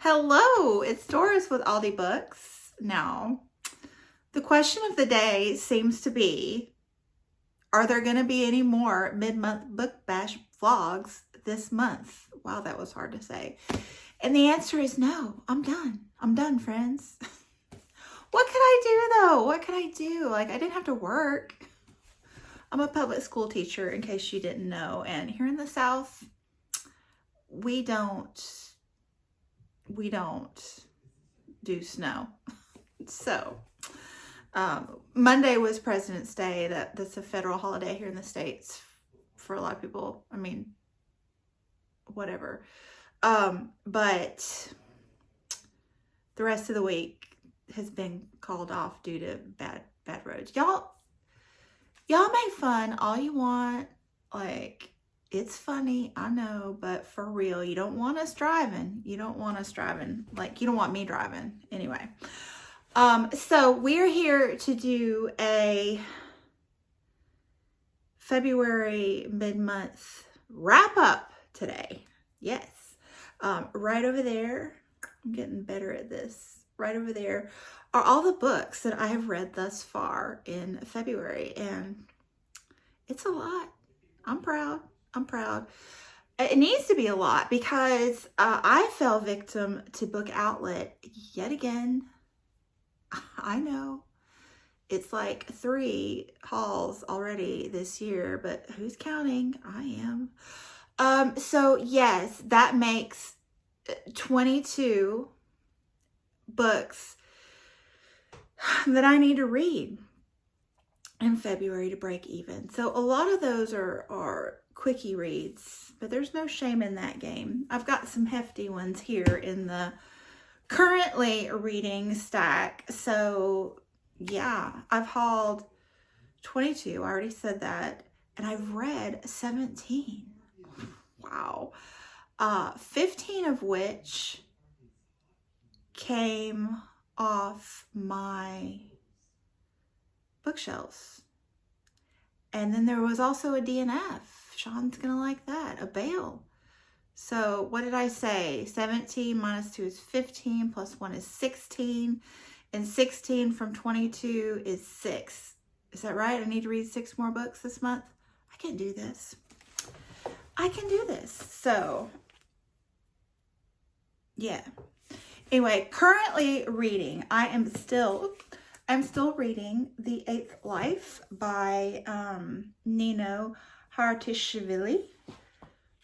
Hello, it's Doris with Aldi Books. Now, the question of the day seems to be, are there going to be any more mid-month book bash vlogs this month? Wow, that was hard to say. And the answer is no. I'm done. I'm done, friends. What could I do though? What could I do? Like, I didn't have to work. I'm a public school teacher, in case you didn't know. And here in the South, we don't do snow. So Monday was President's Day. That's a federal holiday here in the States for a lot of people. I mean, whatever. But the rest of the week has been called off due to bad roads. Y'all make fun all you want. Like, it's funny, I know, but for real, you don't want us driving. You don't want us driving. Like, you don't want me driving. Anyway. So we're here to do a February mid-month wrap up today. Yes. Right over there, I'm getting better at this. Right over there are all the books that I have read thus far in February, and it's a lot. I'm proud. It needs to be a lot because I fell victim to Book Outlet yet again. I know it's like 3 hauls already this year, but who's counting? I am. So yes, that makes 22 books that I need to read in February to break even. So a lot of those are quickie reads, but there's no shame in that game. I've got some hefty ones here in the currently reading stack. So yeah, I've hauled 22. I already said that. And I've read 17. Wow. 15 of which came off my bookshelves. And then there was also a DNF. Sean's gonna like that. A bail. So what did I say? 17 minus 2 is 15, plus 1 is 16. And 16 from 22 is 6. Is that right? I need to read 6 more books this month. I can do this. I can do this. So yeah. Anyway, currently reading. I'm still reading The Eighth Life by Nino Hartishvili,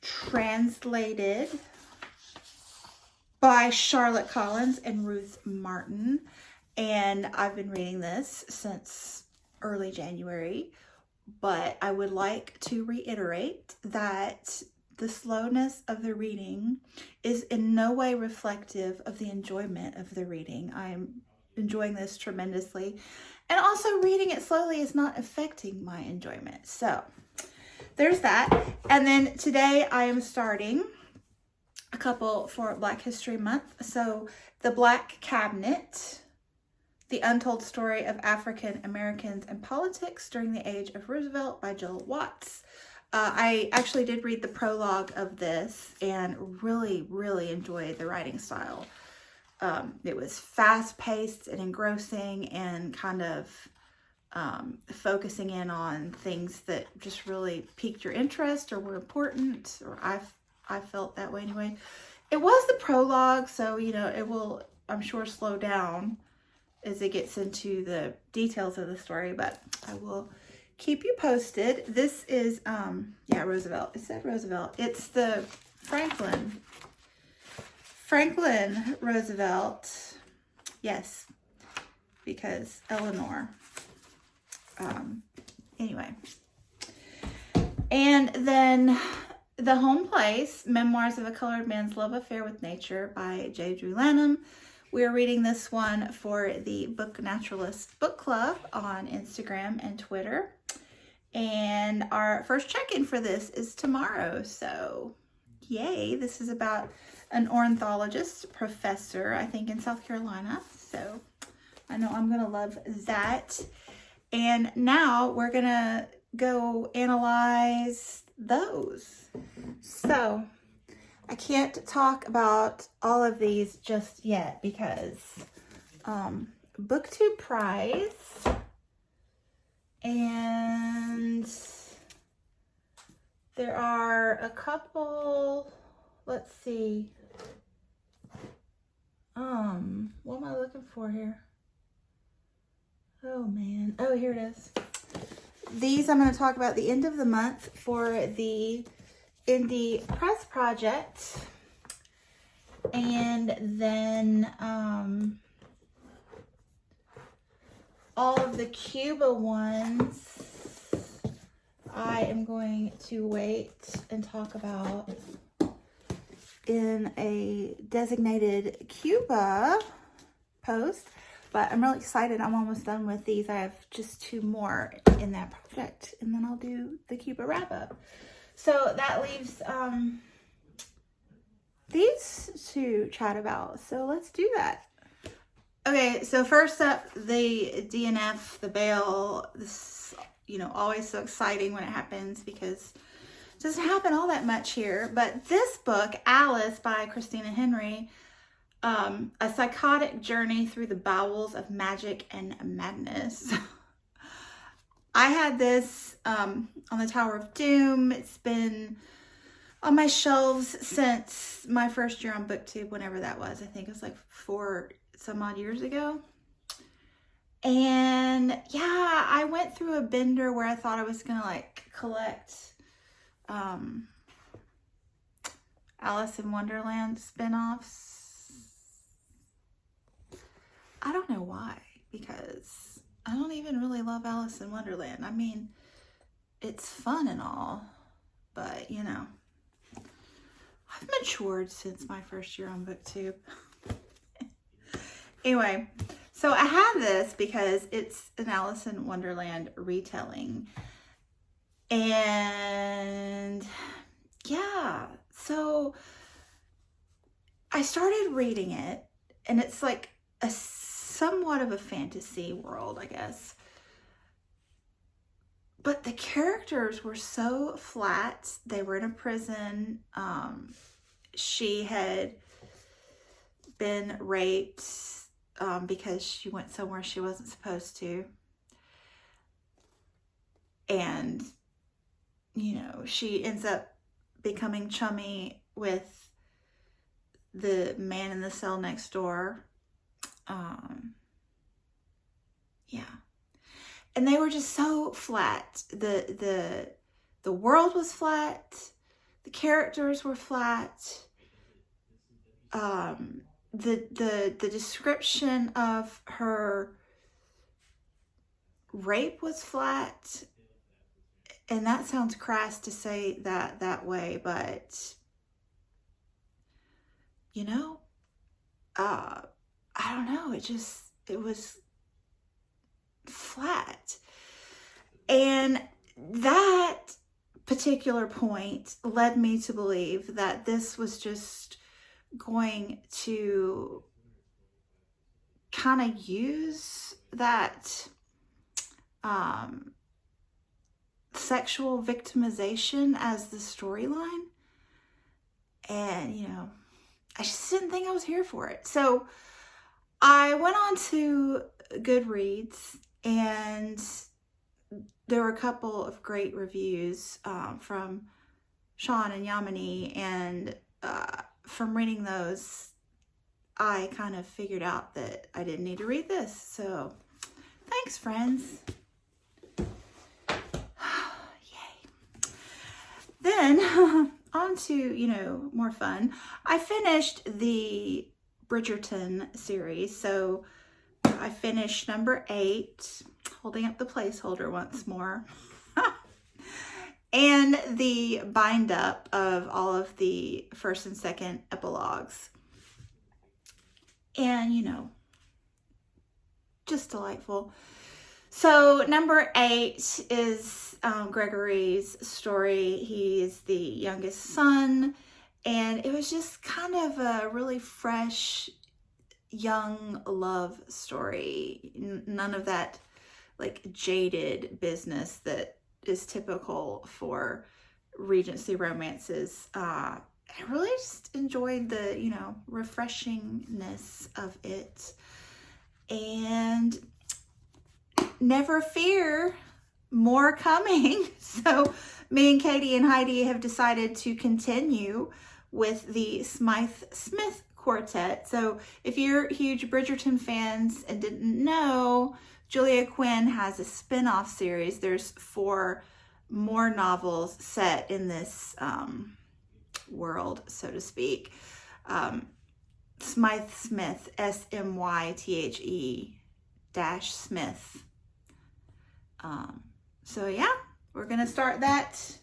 translated by Charlotte Collins and Ruth Martin. And I've been reading this since early January, but I would like to reiterate that the slowness of the reading is in no way reflective of the enjoyment of the reading. I'm enjoying this tremendously, and also reading it slowly is not affecting my enjoyment. So there's that. And then today I am starting a couple for Black History Month. So The Black Cabinet, The Untold Story of African Americans and Politics During the Age of Roosevelt by Joel Watts. I actually did read the prologue of this and really enjoyed the writing style. It was fast-paced and engrossing and kind of focusing in on things that just really piqued your interest or were important, or I felt that way anyway. It was the prologue, so you know it will, I'm sure, slow down as it gets into the details of the story, but I will keep you posted. This is yeah, Roosevelt. It said Roosevelt. It's the Franklin Roosevelt. Yes, because Eleanor. Anyway. And then The Home Place, Memoirs of a Colored Man's Love Affair with Nature by J. Drew Lanham. We're reading this one for the Book Naturalist Book Club on Instagram and Twitter. And our first check-in for this is tomorrow. So, yay. This is about an ornithologist professor, I think, in South Carolina. So, I know I'm going to love that. And now we're going to go analyze those. So, I can't talk about all of these just yet because Booktube Prize, and there are a couple, let's see, what am I looking for here? Oh man, oh here it is. These I'm going to talk about the end of the month for the Indie Press Project, and then all of the Cuba ones I am going to wait and talk about in a designated Cuba post. But I'm really excited. I'm almost done with these. I have just 2 more in that project, and then I'll do the Cuba wrap-up. So that leaves these to chat about. So let's do that. Okay, so first up, the DNF, the bail. This, you know, always so exciting when it happens because it doesn't happen all that much here. But this book, Alice by Christina Henry, a psychotic journey through the bowels of magic and madness. I had this on the Tower of Doom. It's been on my shelves since my first year on Booktube, whenever that was. I think it was like 4 some odd years ago. And yeah, I went through a bender where I thought I was gonna like collect Alice in Wonderland spin-offs. I don't know why, because I don't even really love Alice in Wonderland. I mean, it's fun and all, but you know, I've matured since my first year on Booktube. Anyway, so I have this because it's an Alice in Wonderland retelling. And yeah, so I started reading it, and it's like a somewhat of a fantasy world, I guess. But the characters were so flat. They were in a prison. She had been raped because she went somewhere she wasn't supposed to. And, you know, she ends up becoming chummy with the man in the cell next door. Yeah. And they were just so flat. The world was flat. The characters were flat. The description of her rape was flat. And that sounds crass to say that way, but you know, I don't know. It was flat. And that particular point led me to believe that this was just going to kind of use that sexual victimization as the storyline. And, you know, I just didn't think I was here for it. So I went on to Goodreads, and there were a couple of great reviews from Sean and Yamini, and from reading those, I kind of figured out that I didn't need to read this. So thanks, friends. Yay. Then on to, you know, more fun. I finished the Bridgerton series. So I finished number 8, holding up the placeholder once more. And the bind up of all of the first and second epilogues. And, you know, just delightful. So number 8 is Gregory's story. He is the youngest son, and it was just kind of a really fresh, young love story. None of that like jaded business that is typical for Regency romances. I really just enjoyed the, you know, refreshingness of it. And never fear, more coming. So me and Katie and Heidi have decided to continue with the Smythe-Smith quartet. So if you're huge Bridgerton fans and didn't know, Julia Quinn has a spin-off series. There's 4 more novels set in this world, so to speak. Smythe-Smith, SMYTHE-Smith. So yeah, we're gonna start that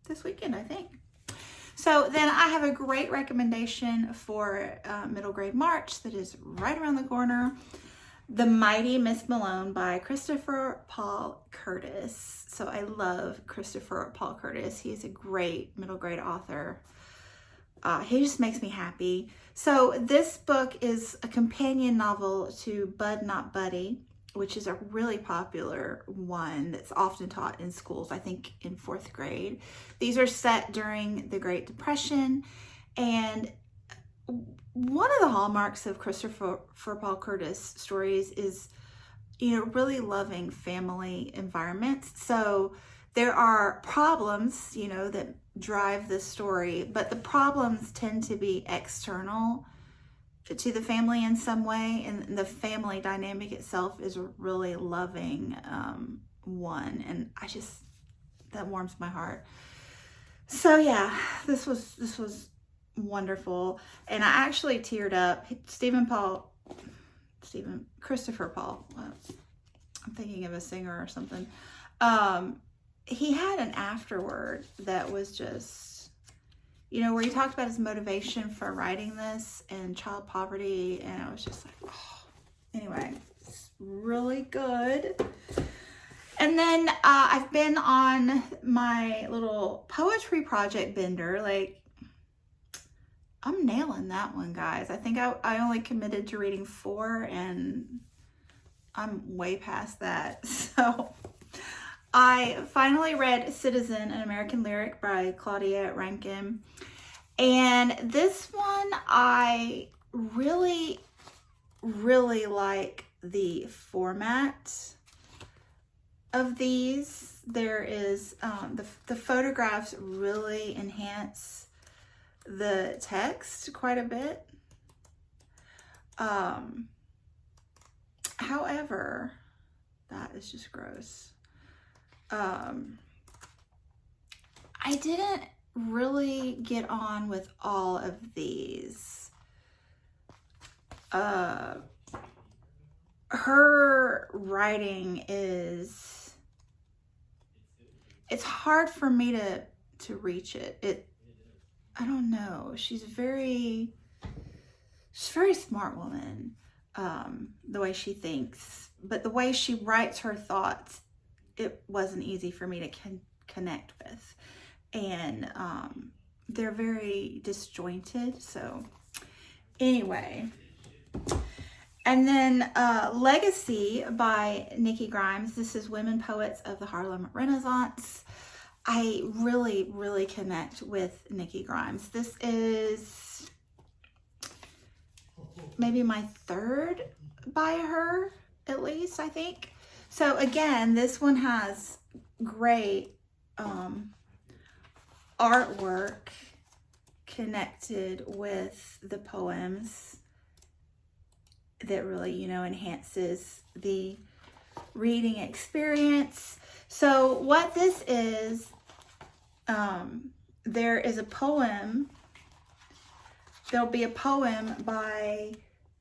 this weekend, I think. So then I have a great recommendation for middle grade March that is right around the corner. The Mighty Miss Malone by Christopher Paul Curtis. So I love Christopher Paul Curtis. He's a great middle grade author. He just makes me happy. So this book is a companion novel to Bud Not Buddy, which is a really popular one that's often taught in schools, I think in 4th grade. These are set during the Great Depression, and one of the hallmarks of Christopher Paul Curtis stories is, you know, really loving family environments. So there are problems, you know, that drive the story, but the problems tend to be external to the family in some way, and the family dynamic itself is a really loving one, and that warms my heart. So yeah, this was wonderful, and I actually teared up. Christopher Paul, I'm thinking of a singer or something. He had an afterword that was just, you know, where he talked about his motivation for writing this and child poverty, and I was just like, oh. Anyway, it's really good. And then I've been on my little poetry project bender. Like, I'm nailing that one, guys. I think I only committed to reading 4, and I'm way past that. So I finally read Citizen, an American Lyric by Claudia Rankine. And this one, I really, really like the format of these. There is, the photographs really enhance the text quite a bit. However, that is just gross. I didn't really get on with all of these. Her writing it's hard for me to reach it. I don't know. She's a very smart woman, the way she thinks, but the way she writes her thoughts, it wasn't easy for me to connect with. And they're very disjointed. So anyway, and then Legacy by Nikki Grimes. This is Women Poets of the Harlem Renaissance. I really, really connect with Nikki Grimes. This is maybe my 3rd by her, at least, I think. So again, this one has great artwork connected with the poems that really, you know, enhances the reading experience. So what this is, there is a poem. There'll be a poem by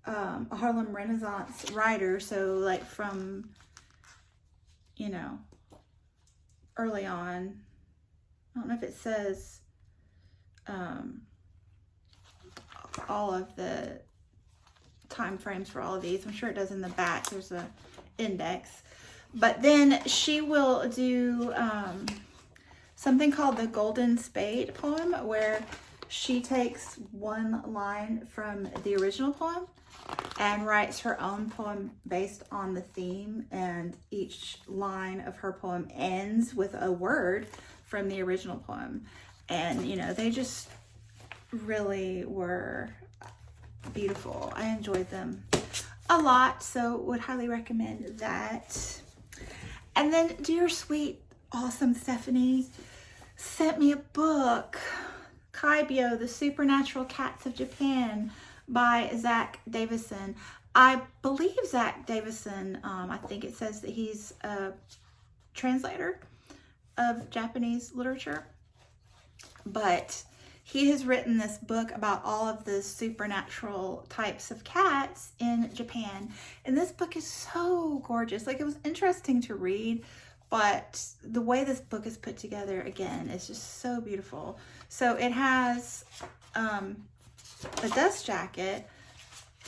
a Harlem Renaissance writer. So like from, you know, early on. I don't know if it says all of the time frames for all of these. I'm sure it does in the back. There's a index. But then she will do something called the Golden Spade poem, where she takes one line from the original poem and writes her own poem based on the theme, and each line of her poem ends with a word from the original poem. And, you know, they just really were beautiful. I enjoyed them a lot, so would highly recommend that. And then dear sweet awesome Stephanie sent me a book, Kaibyo, The Supernatural Cats of Japan by Zach Davison. I believe Zach Davison, I think it says that he's a translator of Japanese literature, but he has written this book about all of the supernatural types of cats in Japan. And this book is so gorgeous. Like, it was interesting to read, but the way this book is put together, again, is just so beautiful. So it has a dust jacket,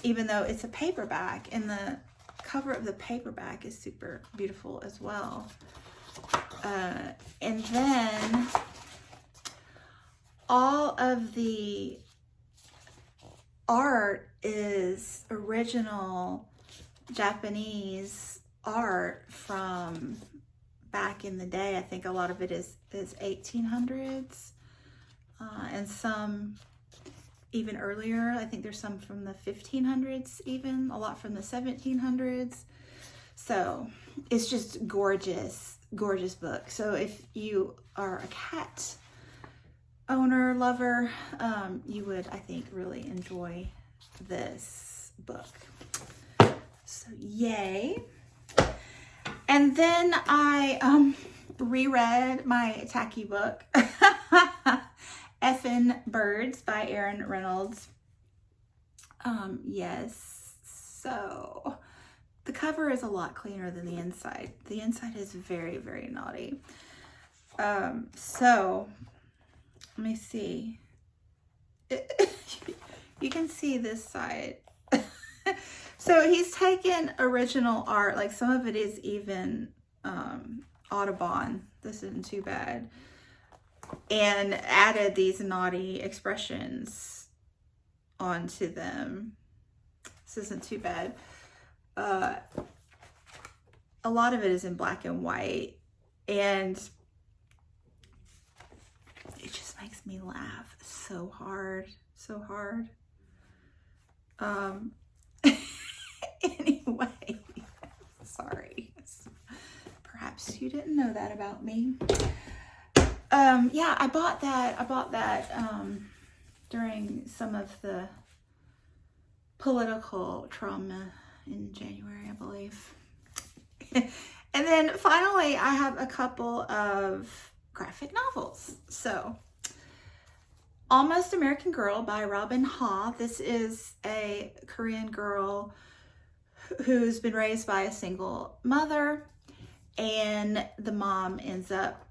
even though it's a paperback, and the cover of the paperback is super beautiful as well. And then all of the art is original Japanese art from back in the day. I think a lot of it is 1800s, and some even earlier. I think there's some from the 1500s, even a lot from the 1700s. So it's just gorgeous, gorgeous book. So if you are a cat owner, lover, you would, I think, really enjoy this book. So yay. And then I reread my tacky book, Effigy Birds by Erin Reynolds. Yes, so the cover is a lot cleaner than the inside. The inside is very, very naughty. So let me see. You can see this side. So he's taken original art, like some of it is even Audubon. This isn't too bad. And added these naughty expressions onto them. This isn't too bad. A lot of it is in black and white, and it just makes me laugh so hard, so hard. Anyway, sorry. Perhaps you didn't know that about me. Yeah, I bought that during some of the political trauma in January, I believe. And then finally, I have a couple of graphic novels. So, Almost American Girl by Robin Ha. This is a Korean girl who's been raised by a single mother, and the mom ends up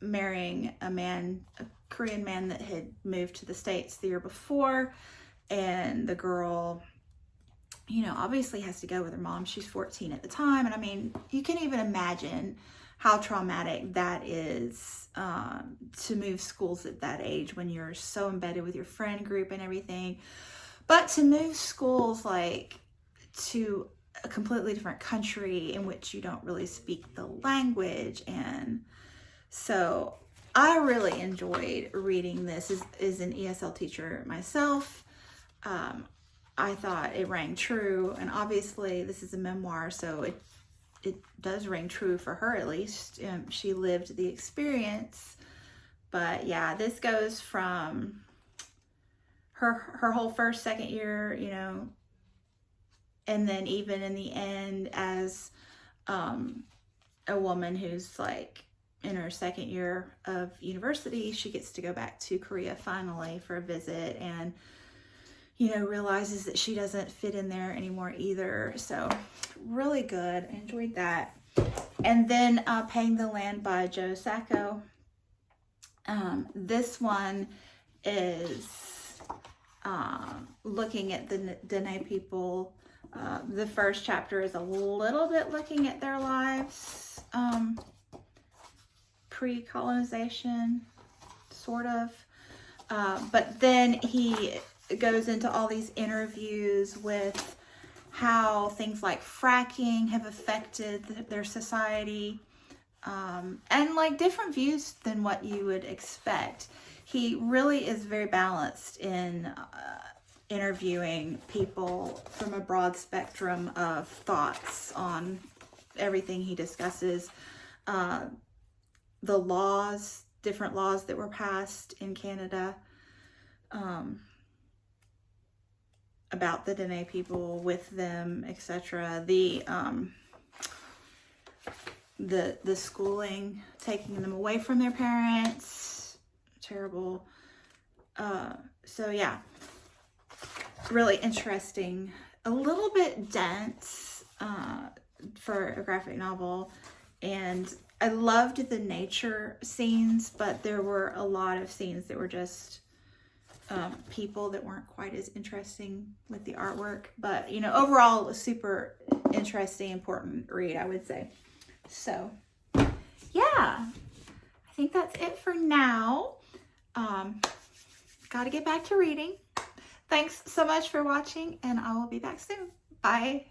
marrying a Korean man that had moved to the States the year before, and the girl, you know, obviously has to go with her mom. She's 14 at the time, and I mean, you can even imagine how traumatic that is, to move schools at that age when you're so embedded with your friend group and everything. But to move schools, like, to a completely different country in which you don't really speak the language. And so I really enjoyed reading this. As an ESL teacher myself, I thought it rang true. And obviously this is a memoir, so it does ring true for her, at least. She lived the experience. But yeah, this goes from her whole first, second year, you know, and then even in the end as a woman who's like in her second year of university, she gets to go back to Korea finally for a visit, and you know, realizes that she doesn't fit in there anymore either. So really good. I enjoyed that. And then Paying the Land by Joe Sacco. This one is looking at the Dene people. The first chapter is a little bit looking at their lives pre-colonization, sort of. But then he goes into all these interviews with how things like fracking have affected their society, and like different views than what you would expect. he really is very balanced in interviewing people from a broad spectrum of thoughts on everything he discusses. The laws, different laws that were passed in Canada about the Dene people, with them, etc. The schooling, taking them away from their parents, terrible. So yeah, really interesting. A little bit dense for a graphic novel, and I loved the nature scenes, but there were a lot of scenes that were just people that weren't quite as interesting with the artwork. But, you know, overall, a super interesting, important read, I would say. So, yeah, I think that's it for now. Got to get back to reading. Thanks so much for watching, and I will be back soon. Bye.